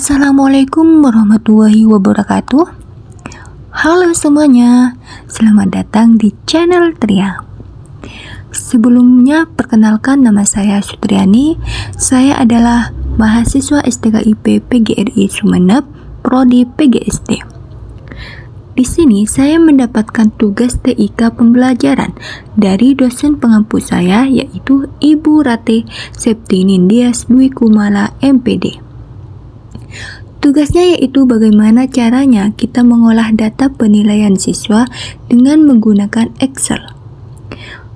Assalamualaikum warahmatullahi wabarakatuh. Halo semuanya, selamat datang di channel Tria. Sebelumnya perkenalkan, nama saya Sutriani. Saya adalah mahasiswa S3IP PGRI Sumeneb, Prodi PGSD. Di sini saya mendapatkan tugas TIK pembelajaran dari dosen pengampu saya, yaitu Ibu Rate Septinindias Dwi Kumala MPD. Tugasnya yaitu bagaimana caranya kita mengolah data penilaian siswa dengan menggunakan Excel.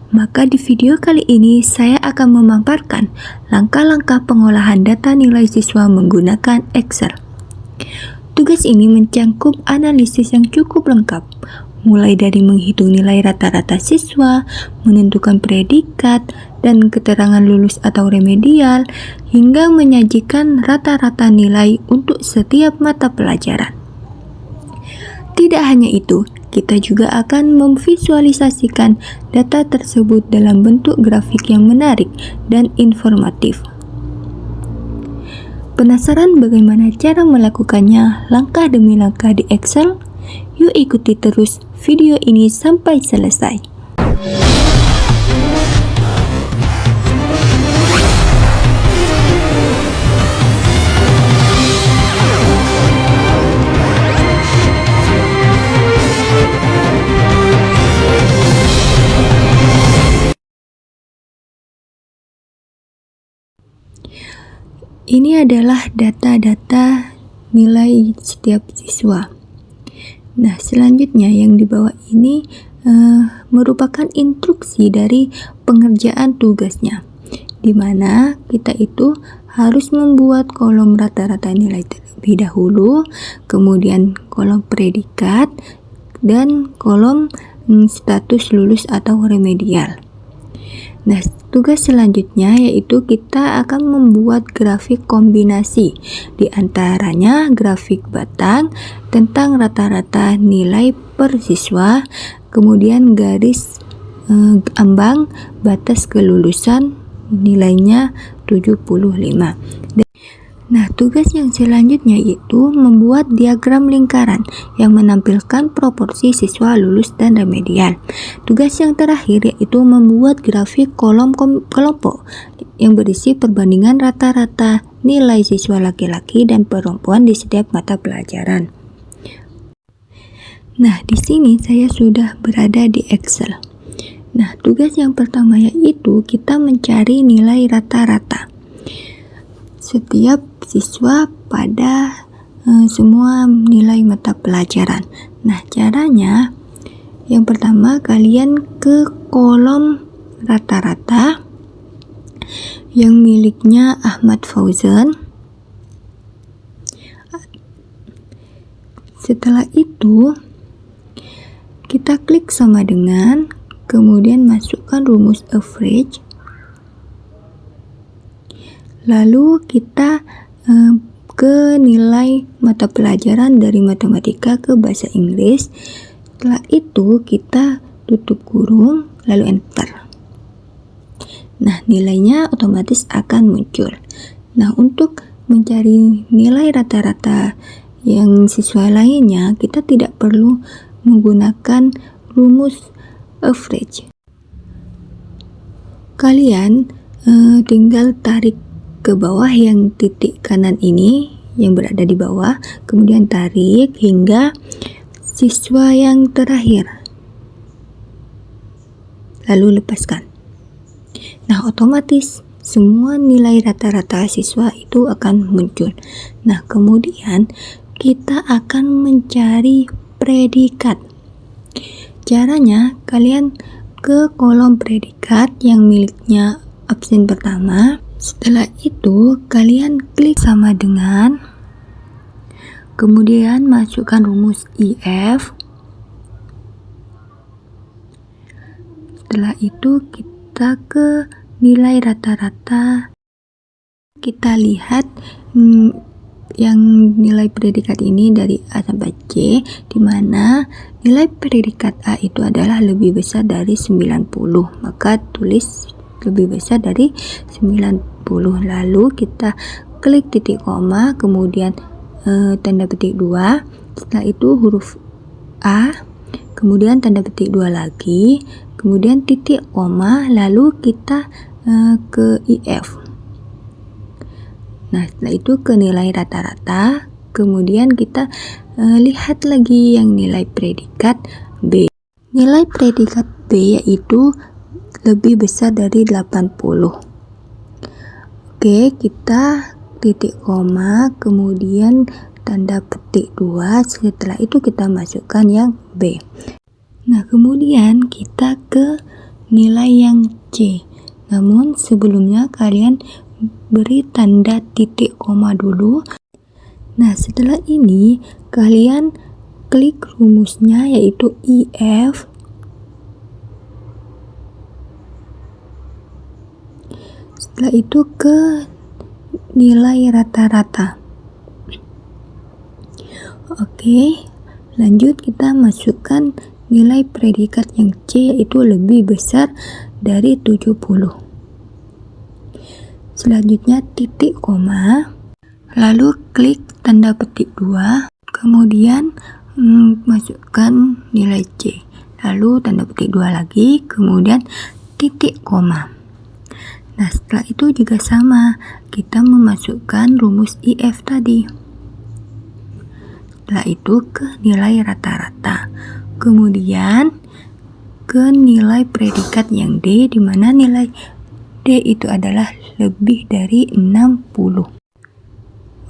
Maka di video kali ini saya akan memaparkan langkah-langkah pengolahan data nilai siswa menggunakan Excel. Tugas ini mencangkup analisis yang cukup lengkap, mulai dari menghitung nilai rata-rata siswa, menentukan predikat dan keterangan lulus atau remedial, hingga menyajikan rata-rata nilai untuk setiap mata pelajaran. Tidak hanya itu, kita juga akan memvisualisasikan data tersebut dalam bentuk grafik yang menarik dan informatif. Penasaran bagaimana cara melakukannya langkah demi langkah di Excel? Yuk ikuti terus video ini sampai selesai. Ini adalah data-data nilai setiap siswa. Nah, selanjutnya yang di bawah ini merupakan instruksi dari pengerjaan tugasnya, di mana kita itu harus membuat kolom rata-rata nilai terlebih dahulu, kemudian kolom predikat, dan kolom status lulus atau remedial. Nah, tugas selanjutnya yaitu kita akan membuat grafik kombinasi, di antaranya grafik batang tentang rata-rata nilai per siswa, kemudian garis ambang batas kelulusan nilainya 75. Nah, tugas yang selanjutnya yaitu membuat diagram lingkaran yang menampilkan proporsi siswa lulus dan remedial. Tugas yang terakhir yaitu membuat grafik kolom kelompok yang berisi perbandingan rata-rata nilai siswa laki-laki dan perempuan di setiap mata pelajaran. Nah, di sini saya sudah berada di Excel. Nah, tugas yang pertama yaitu kita mencari nilai rata-rata setiap siswa pada semua nilai mata pelajaran. Nah, caranya yang pertama kalian ke kolom rata-rata yang miliknya Ahmad Fauzan. Setelah itu kita klik sama dengan, kemudian masukkan rumus average. Lalu kita ke nilai mata pelajaran dari matematika ke bahasa Inggris. Setelah itu kita tutup kurung lalu enter. Nah, nilainya otomatis akan muncul. Nah, untuk mencari nilai rata-rata yang siswa lainnya, kita tidak perlu menggunakan rumus average. Kalian tinggal tarik ke bawah yang titik kanan ini yang berada di bawah, kemudian tarik hingga siswa yang terakhir, lalu lepaskan. Nah, otomatis semua nilai rata-rata siswa itu akan muncul. Nah, kemudian kita akan mencari predikat. Caranya kalian ke kolom predikat yang miliknya absen pertama. Setelah itu kalian klik sama dengan, kemudian masukkan rumus IF. Setelah itu kita ke nilai rata-rata. Kita lihat yang nilai predikat ini dari A sampai C, di mana nilai predikat A itu adalah lebih besar dari 90, maka tulis lebih besar dari 90. Lalu kita klik titik koma, kemudian tanda petik 2, setelah itu huruf A, kemudian tanda petik 2 lagi, kemudian titik koma, lalu kita ke IF. Nah, setelah itu ke nilai rata-rata, kemudian kita lihat lagi yang nilai predikat B. Nilai predikat B yaitu lebih besar dari 80. Oke, kita titik koma, kemudian tanda petik 2, setelah itu kita masukkan yang B. Nah, kemudian kita ke nilai yang C. Namun sebelumnya kalian beri tanda titik koma dulu. Nah, setelah ini kalian klik rumusnya yaitu IF. Setelah itu ke nilai rata-rata. Oke, lanjut kita masukkan nilai predikat yang C yaitu lebih besar dari 70. Selanjutnya titik koma, lalu klik tanda petik 2, kemudian masukkan nilai C, lalu tanda petik 2 lagi, kemudian titik koma. Nah, setelah itu juga sama, kita memasukkan rumus IF tadi. Setelah itu ke nilai rata-rata, kemudian ke nilai predikat yang D, di mana nilai D itu adalah lebih dari 60.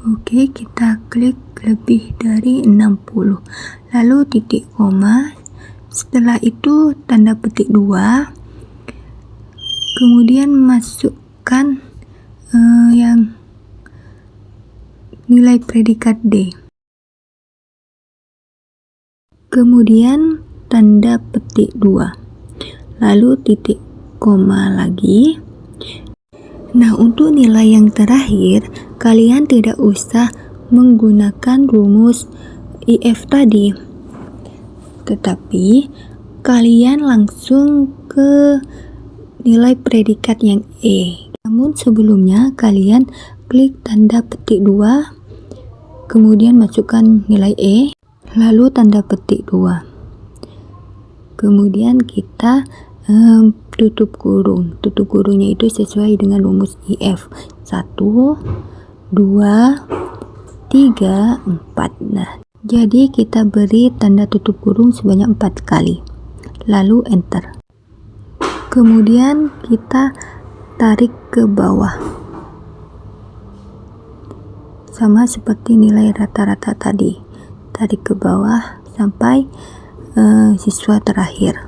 Oke, kita klik lebih dari 60, lalu titik koma, setelah itu tanda petik 2, kemudian masukkan yang nilai predikat D, kemudian tanda petik 2, lalu titik koma lagi. Nah, untuk nilai yang terakhir kalian tidak usah menggunakan rumus IF tadi, tetapi kalian langsung ke nilai predikat yang E. Namun sebelumnya kalian klik tanda petik 2, kemudian masukkan nilai E, lalu tanda petik 2, kemudian kita tutup kurung. Tutup kurungnya itu sesuai dengan rumus IF 1, 2, 3, 4. Nah, jadi kita beri tanda tutup kurung sebanyak 4 kali, lalu enter. Kemudian kita tarik ke bawah, sama seperti nilai rata-rata tadi, tarik ke bawah sampai siswa terakhir.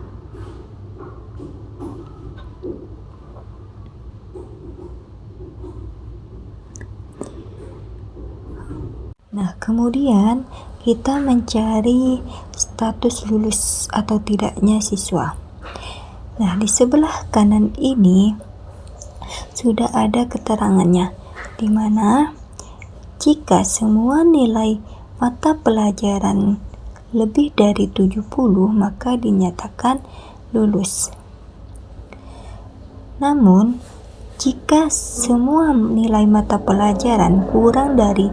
Nah, kemudian kita mencari status lulus atau tidaknya siswa. Nah, di sebelah kanan ini sudah ada keterangannya, di mana jika semua nilai mata pelajaran lebih dari 70, maka dinyatakan lulus. Namun, jika semua nilai mata pelajaran kurang dari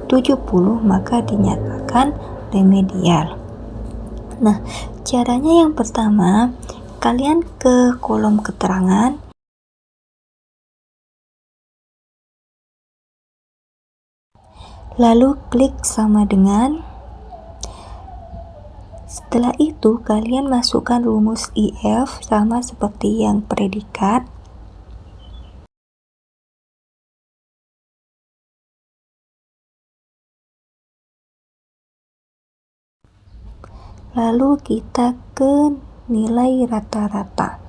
70, maka dinyatakan remedial. Nah, caranya yang pertama, kalian ke kolom keterangan, lalu klik sama dengan. Setelah itu kalian masukkan rumus IF sama seperti yang predikat. Lalu kita ke nilai rata-rata.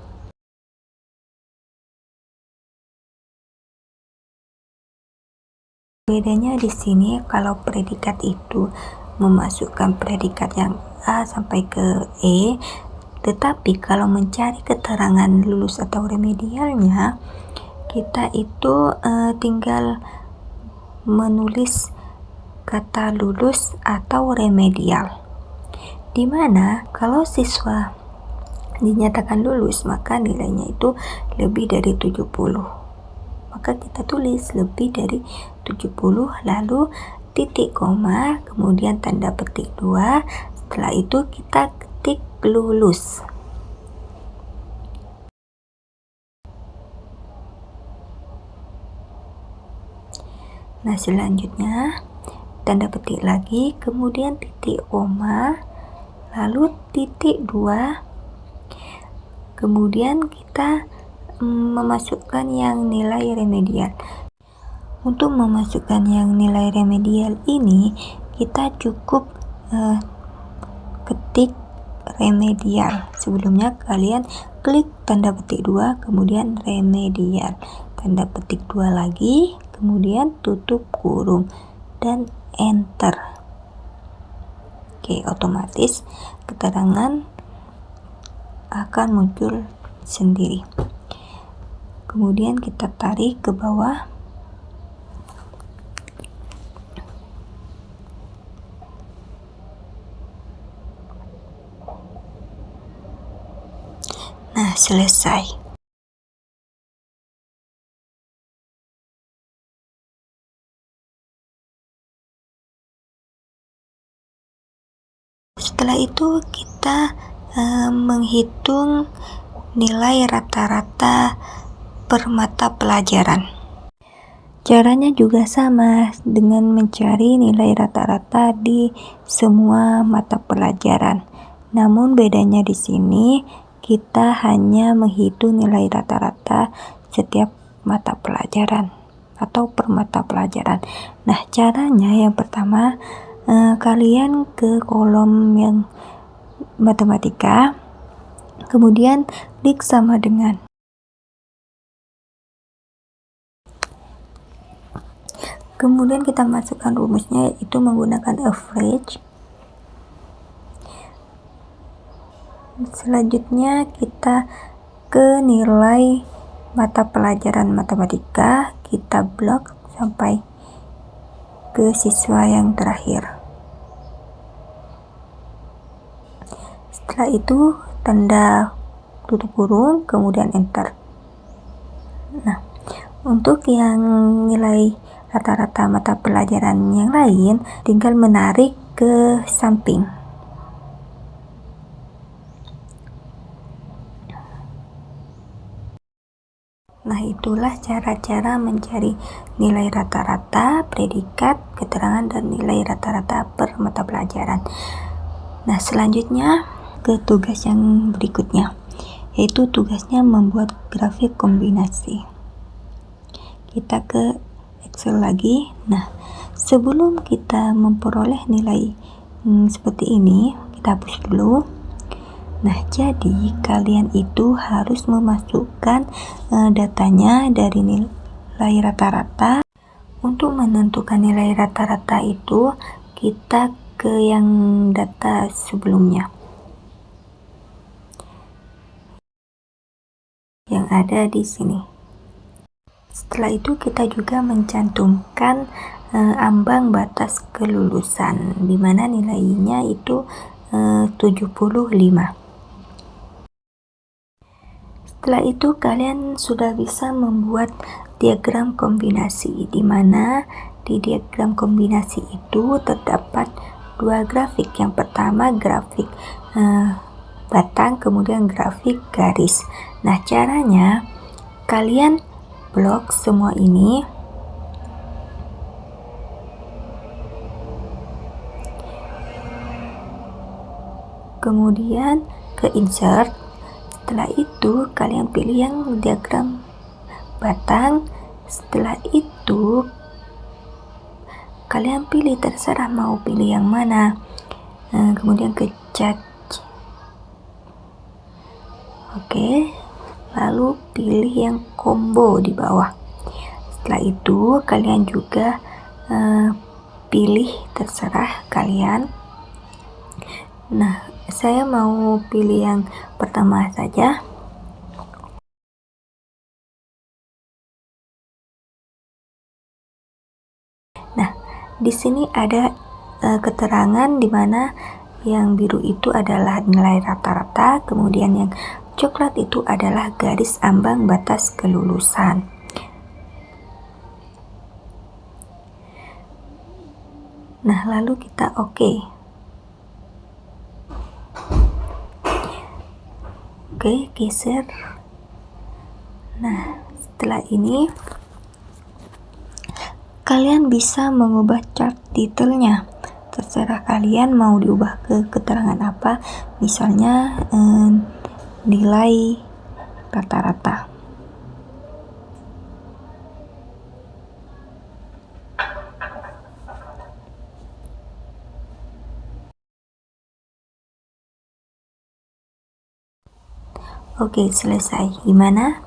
Bedanya di sini kalau predikat itu memasukkan predikat yang A sampai ke E, tetapi kalau mencari keterangan lulus atau remedialnya, kita itu tinggal menulis kata lulus atau remedial, dimana kalau siswa dinyatakan lulus maka nilainya itu lebih dari 70, maka kita tulis lebih dari 70, lalu titik koma, kemudian tanda petik 2. Setelah itu kita ketik lulus. Nah, selanjutnya tanda petik lagi, kemudian titik koma, lalu titik 2, kemudian kita memasukkan yang nilai remedial. Untuk memasukkan yang nilai remedial ini, kita cukup ketik remedial. Sebelumnya kalian klik tanda petik 2, kemudian remedial, tanda petik 2 lagi, kemudian tutup kurung dan enter. Oke, otomatis keterangan akan muncul sendiri. Kemudian kita tarik ke bawah. Nah, selesai. Setelah itu kita menghitung nilai rata-rata per mata pelajaran. Caranya juga sama dengan mencari nilai rata-rata di semua mata pelajaran. Namun bedanya di sini kita hanya menghitung nilai rata-rata setiap mata pelajaran atau per mata pelajaran. Nah, caranya yang pertama, kalian ke kolom yang matematika, kemudian klik sama dengan. Kemudian kita masukkan rumusnya, yaitu menggunakan average. Selanjutnya kita ke nilai mata pelajaran matematika, kita blok sampai ke siswa yang terakhir. Setelah itu tanda tutup kurung, kemudian enter. Nah, untuk yang nilai rata-rata mata pelajaran yang lain, tinggal menarik ke samping. Nah, itulah cara-cara mencari nilai rata-rata, predikat, keterangan, dan nilai rata-rata per mata pelajaran. Nah, selanjutnya ke tugas yang berikutnya, yaitu tugasnya membuat grafik kombinasi. Kita ke Excel lagi. Nah, sebelum kita memperoleh nilai seperti ini, kita hapus dulu. Nah, jadi kalian itu harus memasukkan datanya dari nilai rata-rata. Untuk menentukan nilai rata-rata itu, kita ke yang data sebelumnya yang ada di sini. Setelah itu kita juga mencantumkan ambang batas kelulusan, di mana nilainya itu 75. Setelah itu kalian sudah bisa membuat diagram kombinasi, di mana di diagram kombinasi itu terdapat dua grafik. Yang pertama grafik batang, kemudian grafik garis. Nah, caranya kalian blok semua ini, kemudian ke insert. Setelah itu kalian pilih yang diagram batang. Setelah itu kalian pilih, terserah mau pilih yang mana. Kemudian ke cat. Oke, lalu pilih yang combo di bawah. Setelah itu kalian juga pilih, terserah kalian. Nah, saya mau pilih yang pertama saja. Nah, di sini ada keterangan di mana yang biru itu adalah nilai rata-rata, kemudian yang coklat itu adalah garis ambang batas kelulusan. Nah, lalu kita oke. Oke, geser. Nah, setelah ini kalian bisa mengubah chart detailnya. Terserah kalian mau diubah ke keterangan apa, misalnya nilai rata-rata. Oke, selesai. Gimana?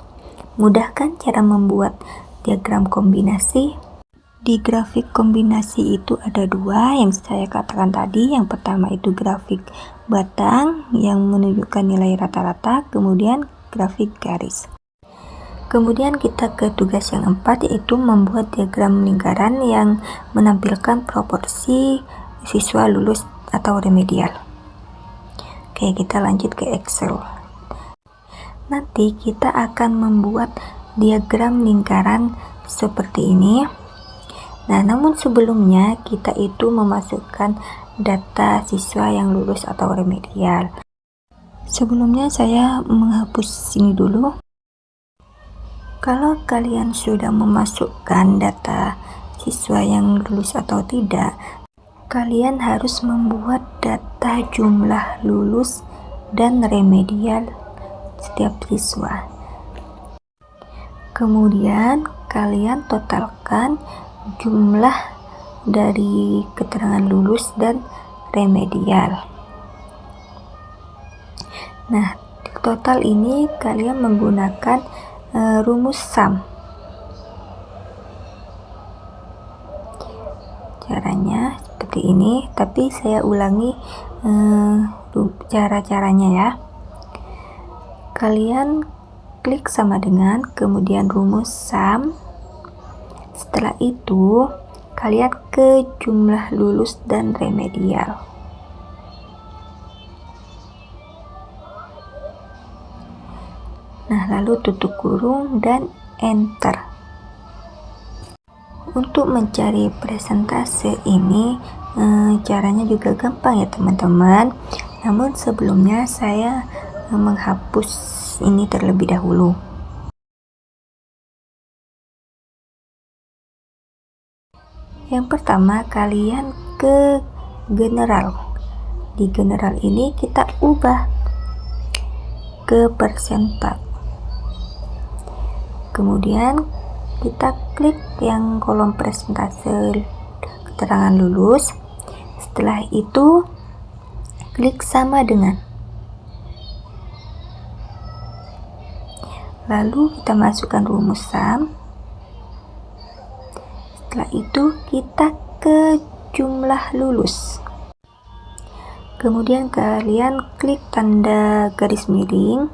Mudah kan cara membuat diagram kombinasi? Di grafik kombinasi itu ada dua yang saya katakan tadi. Yang pertama itu grafik batang yang menunjukkan nilai rata-rata, kemudian grafik garis. Kemudian kita ke tugas yang 4, yaitu membuat diagram lingkaran yang menampilkan proporsi siswa lulus atau remedial. Oke, kita lanjut ke Excel. Nanti kita akan membuat diagram lingkaran seperti ini. Nah, namun sebelumnya kita itu memasukkan data siswa yang lulus atau remedial. Sebelumnya saya menghapus ini dulu. Kalau kalian sudah memasukkan data siswa yang lulus atau tidak, kalian harus membuat data jumlah lulus dan remedial setiap siswa. Kemudian kalian totalkan jumlah dari keterangan lulus dan remedial. Nah, total ini kalian menggunakan rumus SUM. Caranya seperti ini, tapi saya ulangi cara-caranya ya. Kalian klik sama dengan, kemudian rumus SUM. Setelah itu kalian ke jumlah lulus dan remedial. Nah, lalu tutup kurung dan enter. Untuk mencari presentase ini caranya juga gampang ya teman-teman. Namun sebelumnya saya menghapus ini terlebih dahulu. Yang pertama, kalian ke general. Di general ini kita ubah ke persentase. Kemudian kita klik yang kolom persentase keterangan lulus. Setelah itu klik sama dengan. Lalu kita masukkan rumus SUM. Setelah itu kita ke jumlah lulus. Kemudian kalian klik tanda garis miring.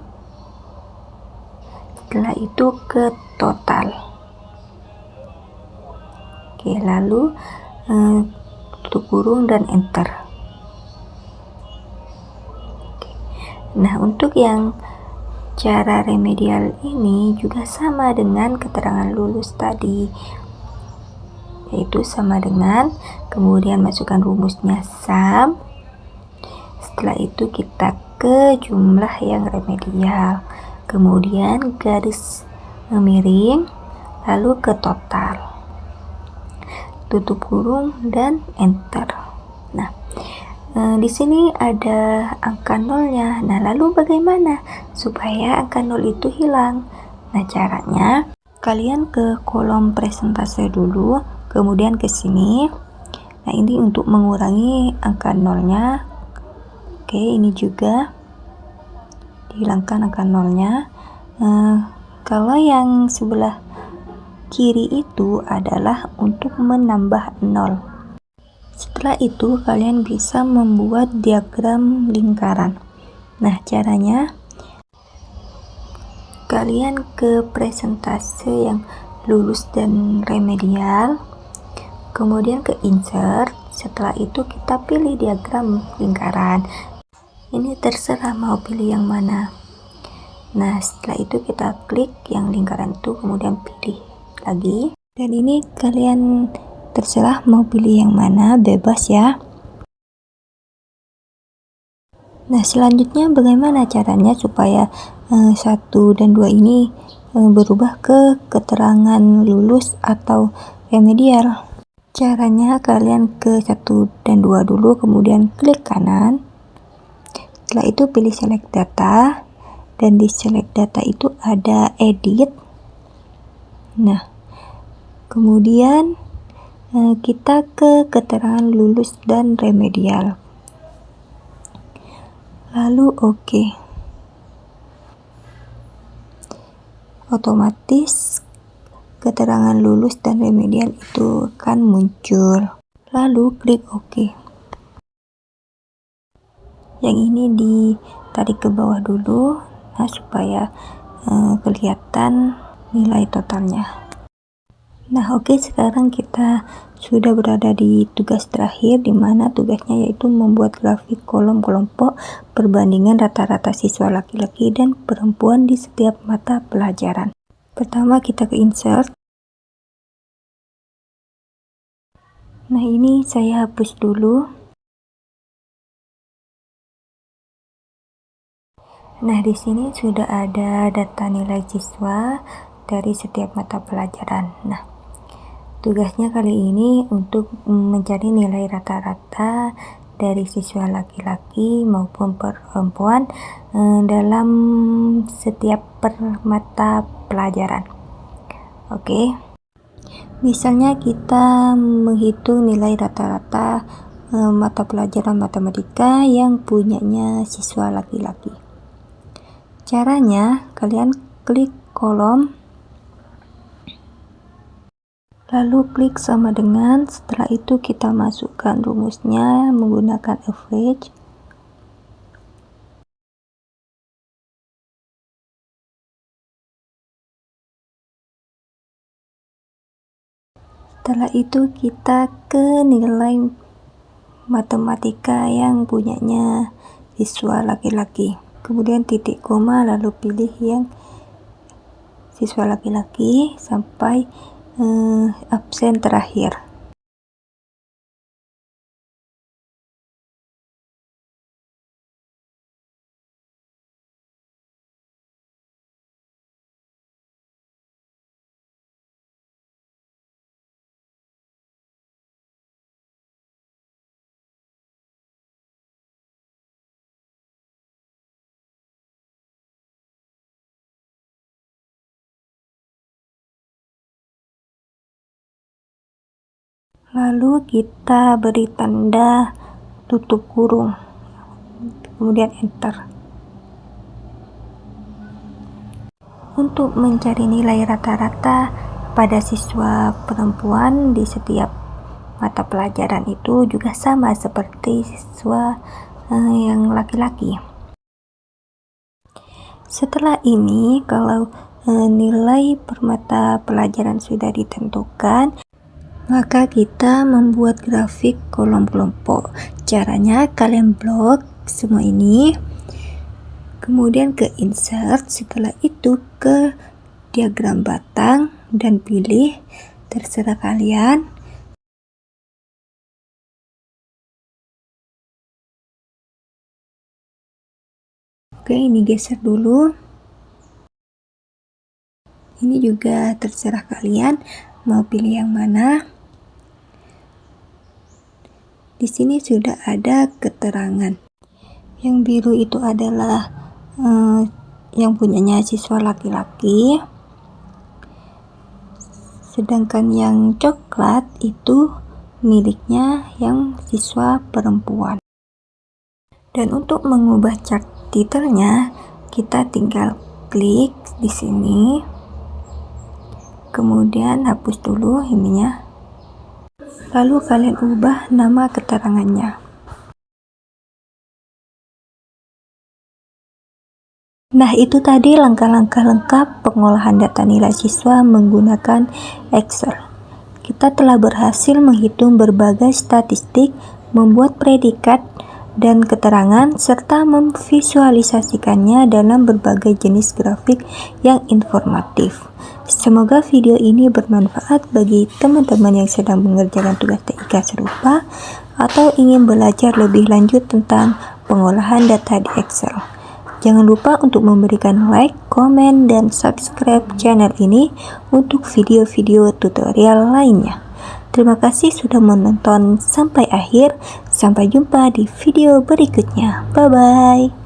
Setelah itu ke total. Oke, lalu tutup kurung dan enter. Oke. Nah, untuk yang cara remedial ini juga sama dengan keterangan lulus tadi, yaitu sama dengan, kemudian masukkan rumusnya SUM. Setelah itu kita ke jumlah yang remedial, kemudian garis miring, lalu ke total, tutup kurung dan enter. Nah, di sini ada angka nolnya. Nah, lalu bagaimana supaya angka nol itu hilang? Nah, caranya kalian ke kolom presentase dulu, kemudian ke sini. Nah, ini untuk mengurangi angka nolnya. Oke, ini juga dihilangkan angka nolnya. Kalau yang sebelah kiri itu adalah untuk menambah nol. Setelah itu kalian bisa membuat diagram lingkaran. Nah, caranya kalian ke presentase yang lulus dan remedial, kemudian ke insert. Setelah itu kita pilih diagram lingkaran. Ini terserah mau pilih yang mana. Nah, setelah itu kita klik yang lingkaran itu, kemudian pilih lagi. Dan ini kalian terserah mau pilih yang mana, bebas ya. Nah, selanjutnya bagaimana caranya supaya 1 dan 2 ini berubah ke keterangan lulus atau remedial? Caranya kalian ke 1 dan 2 dulu, kemudian klik kanan. Setelah itu pilih select data, dan di select data itu ada edit. Nah, kemudian kita ke keterangan lulus dan remedial, lalu oke. Otomatis keterangan lulus dan remedial itu akan muncul, lalu klik oke. Yang ini ditarik ke bawah dulu, nah supaya kelihatan nilai totalnya. Nah, oke, sekarang kita sudah berada di tugas terakhir, di mana tugasnya yaitu membuat grafik kolom kelompok perbandingan rata-rata siswa laki-laki dan perempuan di setiap mata pelajaran. Pertama kita ke insert. Nah, ini saya hapus dulu. Nah, di sini sudah ada data nilai siswa dari setiap mata pelajaran. Nah, tugasnya kali ini untuk mencari nilai rata-rata dari siswa laki-laki maupun perempuan dalam setiap mata pelajaran. Oke. Misalnya kita menghitung nilai rata-rata mata pelajaran matematika yang punyanya siswa laki-laki. Caranya, kalian klik kolom, lalu klik sama dengan, setelah itu kita masukkan rumusnya menggunakan average. Setelah itu kita ke nilai matematika yang punyanya siswa laki-laki. Kemudian titik koma, lalu pilih yang siswa laki-laki sampai absen terakhir. Lalu kita beri tanda tutup kurung, kemudian enter. Untuk mencari nilai rata-rata pada siswa perempuan di setiap mata pelajaran itu juga sama seperti siswa yang laki-laki. Setelah ini, kalau nilai per mata pelajaran sudah ditentukan, maka kita membuat grafik kolom kelompok. Caranya kalian blok semua ini, kemudian ke insert, setelah itu ke diagram batang dan pilih, terserah kalian. Oke, ini geser dulu. Ini juga terserah kalian mau pilih yang mana. Di sini sudah ada keterangan. Yang biru itu adalah yang punyanya siswa laki-laki. Sedangkan yang coklat itu miliknya yang siswa perempuan. Dan untuk mengubah chart titelnya, kita tinggal klik di sini. Kemudian hapus dulu ininya. Lalu kalian ubah nama keterangannya. Nah, itu tadi langkah-langkah lengkap pengolahan data nilai siswa menggunakan Excel. Kita telah berhasil menghitung berbagai statistik, membuat predikat, dan keterangan serta memvisualisasikannya dalam berbagai jenis grafik yang informatif. Semoga video ini bermanfaat bagi teman-teman yang sedang mengerjakan tugas TIK serupa atau ingin belajar lebih lanjut tentang pengolahan data di Excel. Jangan lupa untuk memberikan like, komen, dan subscribe channel ini untuk video-video tutorial lainnya. Terima kasih sudah menonton sampai akhir. Sampai jumpa di video berikutnya. Bye-bye.